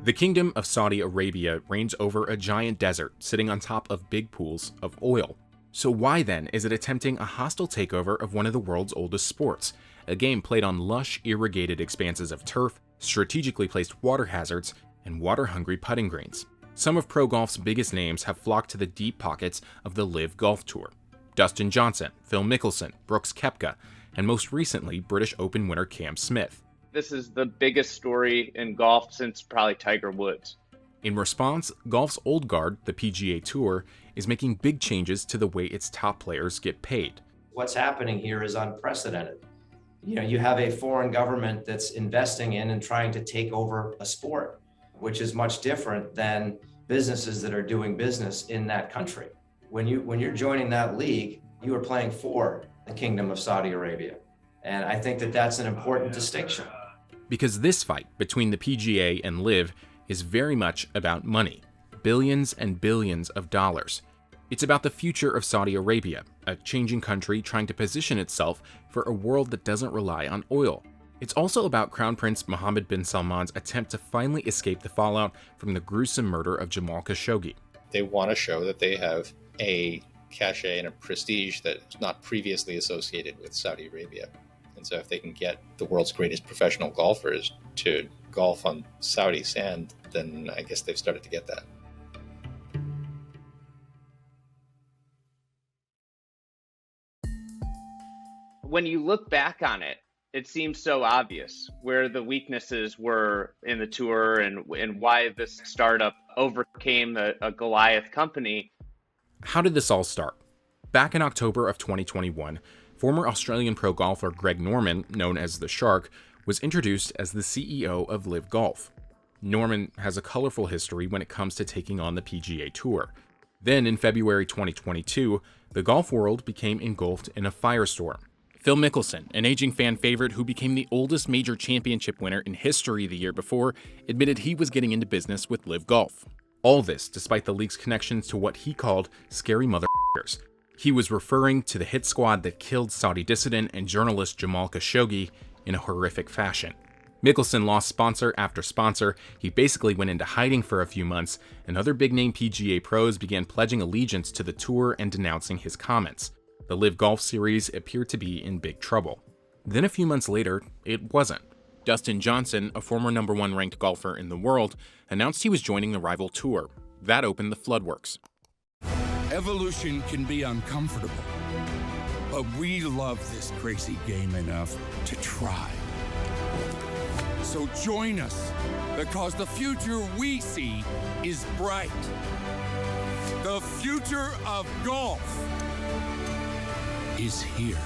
The Kingdom of Saudi Arabia reigns over a giant desert sitting on top of big pools of oil. So why then is it attempting a hostile takeover of one of the world's oldest sports, a game played on lush, irrigated expanses of turf, strategically placed water hazards, and water-hungry putting greens? Some of pro golf's biggest names have flocked to the deep pockets of the LIV Golf Tour. Dustin Johnson, Phil Mickelson, Brooks Koepka, and most recently British Open winner Cam Smith. This is the biggest story in golf since probably Tiger Woods. In response, golf's old guard, the PGA Tour, is making big changes to the way its top players get paid. What's happening here is unprecedented. You have a foreign government that's investing in and trying to take over a sport, which is much different than businesses that are doing business in that country. When you're joining that league, you are playing for the Kingdom of Saudi Arabia. And I think that that's an important distinction. Because this fight between the PGA and LIV is very much about money, billions and billions of dollars. It's about the future of Saudi Arabia, a changing country trying to position itself for a world that doesn't rely on oil. It's also about Crown Prince Mohammed bin Salman's attempt to finally escape the fallout from the gruesome murder of Jamal Khashoggi. They want to show that they have a cachet and a prestige that's not previously associated with Saudi Arabia. And so if they can get the world's greatest professional golfers to golf on Saudi sand, then I guess they've started to get that. When you look back on it, it seems so obvious where the weaknesses were in the tour and why this startup overcame a Goliath company. How did this all start? Back in October of 2021, former Australian pro golfer Greg Norman, known as the Shark, was introduced as the CEO of LIV Golf. Norman has a colorful history when it comes to taking on the PGA Tour. Then in February 2022, the golf world became engulfed in a firestorm. Phil Mickelson, an aging fan favorite who became the oldest major championship winner in history the year before, admitted he was getting into business with LIV Golf. All this despite the league's connections to what he called scary motherfuckers. He was referring to the hit squad that killed Saudi dissident and journalist Jamal Khashoggi in a horrific fashion. Mickelson lost sponsor after sponsor, he basically went into hiding for a few months, and other big-name PGA pros began pledging allegiance to the tour and denouncing his comments. The LIV Golf Series appeared to be in big trouble. Then a few months later, it wasn't. Dustin Johnson, a former #1 ranked golfer in the world, announced he was joining the rival tour. That opened the floodworks. Evolution can be uncomfortable, but we love this crazy game enough to try. So join us, because the future we see is bright. The future of golf is here.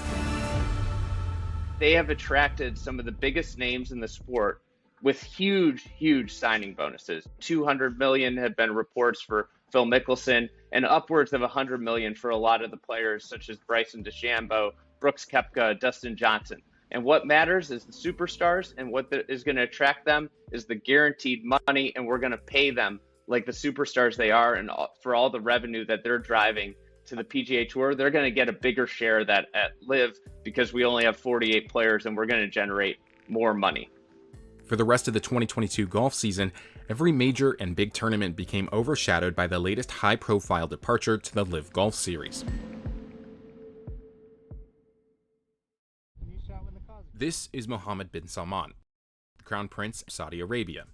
They have attracted some of the biggest names in the sport with huge signing bonuses. 200 million have been reports for Phil Mickelson, and upwards of 100 million for a lot of the players such as Bryson DeChambeau, Brooks Koepka, Dustin Johnson. And what matters is the superstars, and what is going to attract them is the guaranteed money, and we're going to pay them like the superstars they are, and for all the revenue that they're driving to the PGA Tour, they're going to get a bigger share of that at LIV because we only have 48 players and we're going to generate more money. For the rest of the 2022 golf season, every major and big tournament became overshadowed by the latest high-profile departure to the LIV Golf Series. This is Mohammed bin Salman, Crown Prince of Saudi Arabia.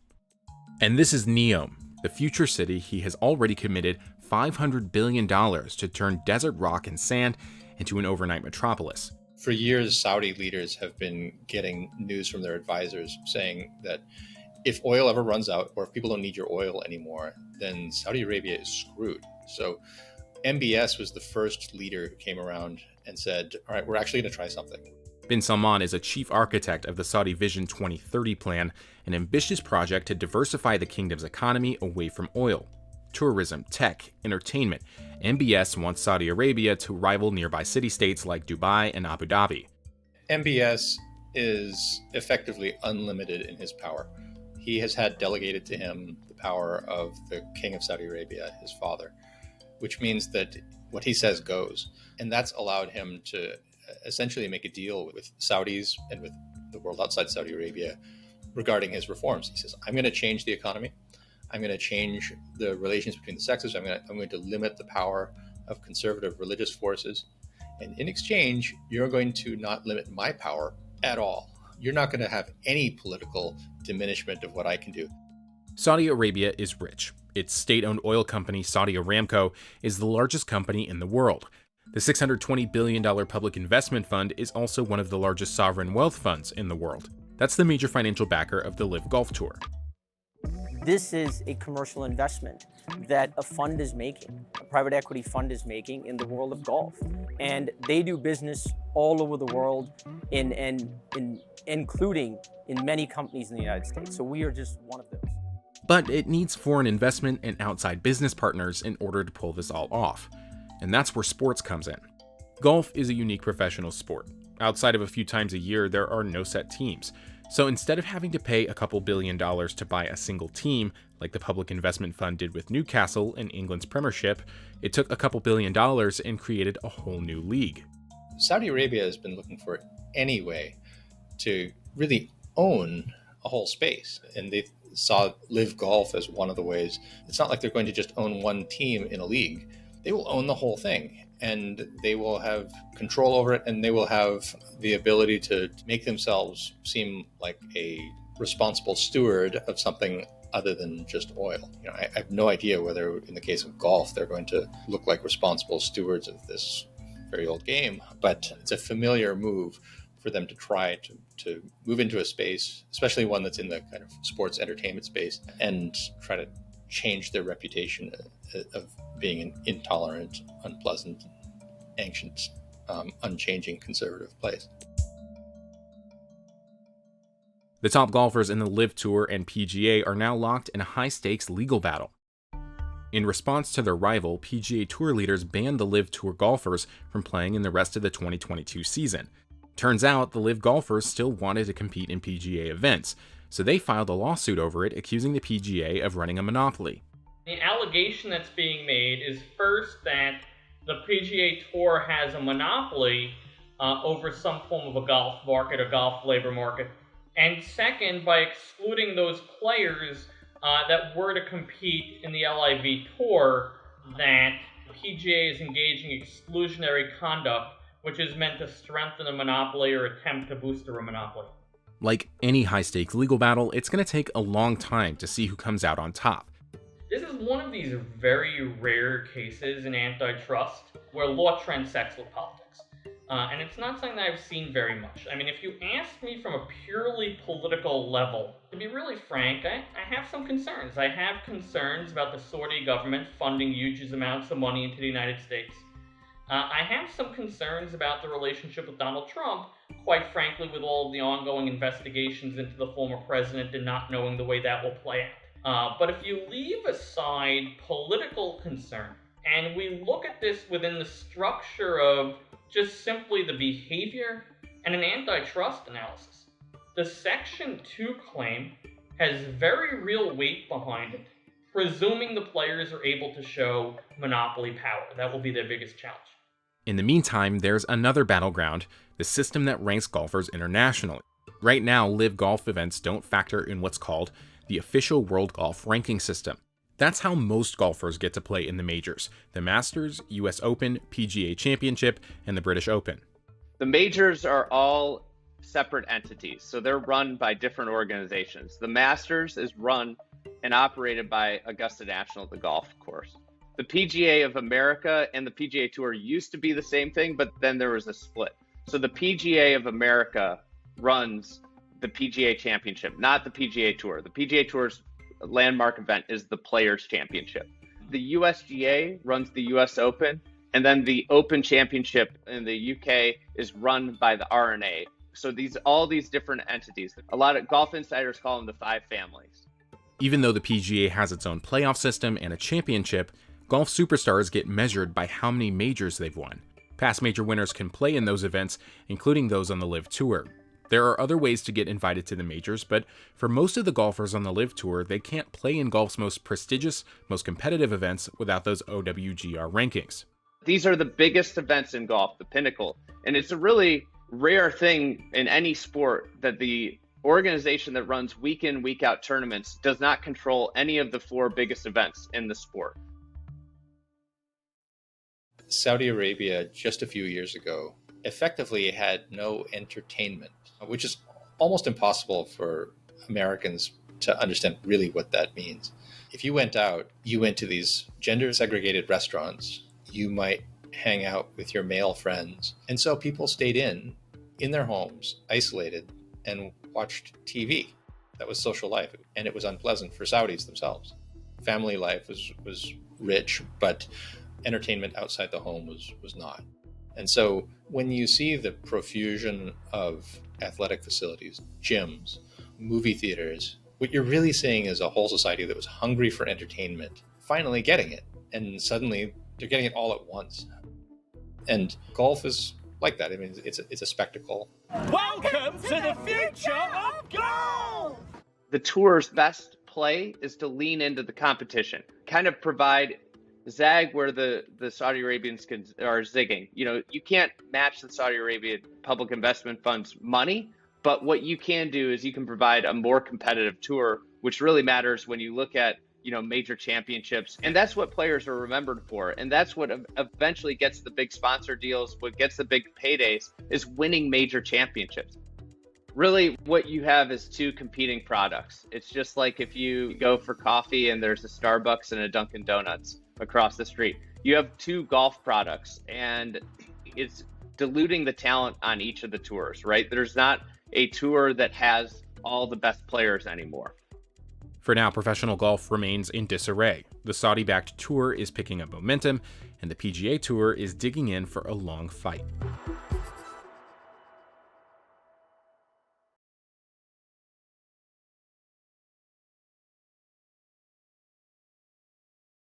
And this is Neom, the future city he has already committed $500 billion to turn desert rock and sand into an overnight metropolis. For years, Saudi leaders have been getting news from their advisors saying that if oil ever runs out, or if people don't need your oil anymore, then Saudi Arabia is screwed. So MBS was the first leader who came around and said, all right, we're actually going to try something. Bin Salman is a chief architect of the Saudi Vision 2030 plan, an ambitious project to diversify the kingdom's economy away from oil. Tourism, tech, entertainment, MBS wants Saudi Arabia to rival nearby city-states like Dubai and Abu Dhabi. MBS is effectively unlimited in his power. He has had delegated to him the power of the King of Saudi Arabia, his father, which means that what he says goes. And that's allowed him to essentially make a deal with Saudis and with the world outside Saudi Arabia regarding his reforms. He says, I'm going to change the economy. I'm going to change the relations between the sexes. I'm going to limit the power of conservative religious forces. And in exchange, you're going to not limit my power at all. You're not going to have any political diminishment of what I can do. Saudi Arabia is rich. Its state-owned oil company, Saudi Aramco, is the largest company in the world. The $620 billion public investment fund is also one of the largest sovereign wealth funds in the world. That's the major financial backer of the LIV Golf Tour. This is a commercial investment that a fund is making, a private equity fund is making in the world of golf. And they do business all over the world, including in many companies in the United States. So we are just one of those. But it needs foreign investment and outside business partners in order to pull this all off. And that's where sports comes in. Golf is a unique professional sport. Outside of a few times a year, there are no set teams. So instead of having to pay a couple $1 billion to buy a single team, like the public investment fund did with Newcastle in England's Premiership, it took a couple $1 billion and created a whole new league. Saudi Arabia has been looking for any way to really own a whole space, and they saw LIV Golf as one of the ways. It's not like they're going to just own one team in a league. They will own the whole thing, and they will have control over it, and they will have the ability to make themselves seem like a responsible steward of something other than just oil. I have no idea whether in the case of golf they're going to look like responsible stewards of this very old game, but it's a familiar move for them to try to move into a space, especially one that's in the kind of sports entertainment space, and try to change their reputation of being an intolerant, unpleasant, ancient, unchanging conservative place. The top golfers in the LIV Tour and PGA are now locked in a high-stakes legal battle. In response to their rival, PGA Tour leaders banned the LIV Tour golfers from playing in the rest of the 2022 season. Turns out the LIV golfers still wanted to compete in PGA events, so they filed a lawsuit over it, accusing the PGA of running a monopoly. The allegation that's being made is first that the PGA Tour has a monopoly over some form of a golf market or golf labor market, and second, by excluding those players that were to compete in the LIV Tour, that PGA is engaging exclusionary conduct, which is meant to strengthen a monopoly or attempt to booster a monopoly. Like any high-stakes legal battle, it's going to take a long time to see who comes out on top. This is one of these very rare cases in antitrust where law transects with politics. And it's not something that I've seen very much. I mean, if you ask me from a purely political level, to be really frank, I have some concerns. I have concerns about the Saudi government funding huge amounts of money into the United States. I have some concerns about the relationship with Donald Trump, quite frankly, with all of the ongoing investigations into the former president and not knowing the way that will play out. But if you leave aside political concern, and we look at this within the structure of just simply the behavior and an antitrust analysis, the Section 2 claim has very real weight behind it, presuming the players are able to show monopoly power. That will be their biggest challenge. In the meantime, there's another battleground, the system that ranks golfers internationally. Right now, LIV Golf events don't factor in what's called the official World Golf Ranking System. That's how most golfers get to play in the majors: the Masters, US Open, PGA Championship, and the British Open. The majors are all separate entities, so they're run by different organizations. The Masters is run and operated by Augusta National, the golf course. The PGA of America and the PGA Tour used to be the same thing, but then there was a split. So the PGA of America runs the PGA Championship, not the PGA Tour. The PGA Tour's landmark event is the Players Championship. The USGA runs the US Open, and then the Open Championship in the UK is run by the R&A. So all these different entities. A lot of golf insiders call them the five families. Even though the PGA has its own playoff system and a championship, golf superstars get measured by how many majors they've won. Past major winners can play in those events, including those on the LIV Tour. There are other ways to get invited to the majors, but for most of the golfers on the LIV Tour, they can't play in golf's most prestigious, most competitive events without those OWGR rankings. These are the biggest events in golf, the pinnacle. And it's a really rare thing in any sport that the organization that runs week in, week out tournaments does not control any of the 4 biggest events in the sport. Saudi Arabia, just a few years ago, effectively had no entertainment, which is almost impossible for Americans to understand really what that means. If you went out, you went to these gender-segregated restaurants, you might hang out with your male friends. And so people stayed in their homes, isolated, and watched TV. That was social life, and it was unpleasant for Saudis themselves. Family life was rich, but entertainment outside the home was not. And so when you see the profusion of athletic facilities, gyms, movie theaters, what you're really seeing is a whole society that was hungry for entertainment, finally getting it. And suddenly they're getting it all at once. And golf is like that. I mean, it's a spectacle. Welcome to the future of golf! The tour's best play is to lean into the competition, kind of provide zag where the Saudi Arabians are zigging. You know, you can't match the Saudi Arabian public investment fund's money, but what you can do is you can provide a more competitive tour, which really matters when you look at, you know, major championships. And that's what players are remembered for. And that's what eventually gets the big sponsor deals, what gets the big paydays is winning major championships. Really, what you have is 2 competing products. It's just like if you go for coffee and there's a Starbucks and a Dunkin' Donuts across the street. You have 2 golf products, and it's diluting the talent on each of the tours, right? There's not a tour that has all the best players anymore. For now, professional golf remains in disarray. The Saudi-backed tour is picking up momentum, and the PGA Tour is digging in for a long fight.